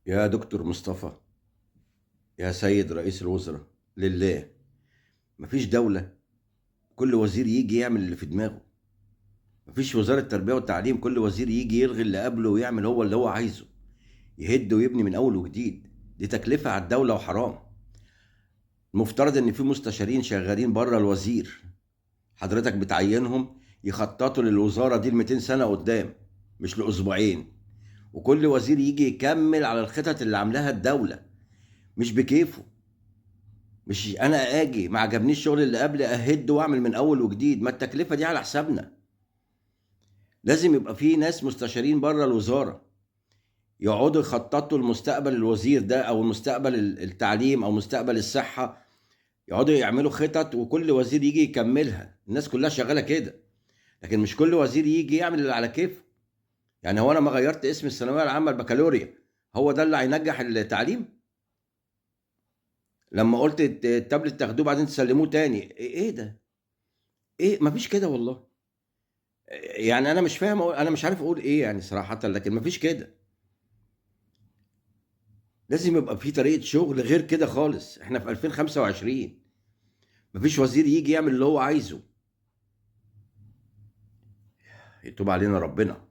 يا دكتور مصطفى، يا سيد رئيس الوزراء، لله مفيش دولة كل وزير يجي يعمل اللي في دماغه. مفيش وزارة تربية والتعليم كل وزير يجي يلغي اللي قبله ويعمل هو اللي هو عايزه، يهد ويبني من أول وجديد. دي تكلفة على الدولة وحرام. المفترض إن في مستشارين شغالين بره الوزير، حضرتك بتعينهم يخططوا للوزارة دي ل 200 سنة قدام، مش لأسبوعين. وكل وزير يجي يكمل على الخطط اللي عاملاها الدولة، مش بكيفه. مش انا اجي ما عجبنيش الشغل اللي قبل اهد واعمل من اول وجديد، ما التكلفه دي على حسابنا. لازم يبقى في ناس مستشارين بره الوزاره يقعدوا يخططوا لمستقبل الوزير ده، او مستقبل التعليم، او مستقبل الصحه. يقعدوا يعملوا خطط وكل وزير يجي يكملها. الناس كلها شغاله كده، لكن مش كل وزير يجي يعمل اللي على كيفه. يعني هو انا ما غيرت اسم الثانويه العامه البكالوريا هو ده اللي هينجح التعليم؟ لما قلت التابلت تاخدوه بعدين تسلموه تاني، ايه ده؟ ايه؟ مفيش كده والله. يعني انا مش فاهم انا مش عارف اقول ايه يعني صراحة، لكن مفيش كده. لازم يبقى في طريقة شغل غير كده خالص. احنا في 2025، مفيش وزير يجي يعمل اللي هو عايزه. يتوب علينا ربنا.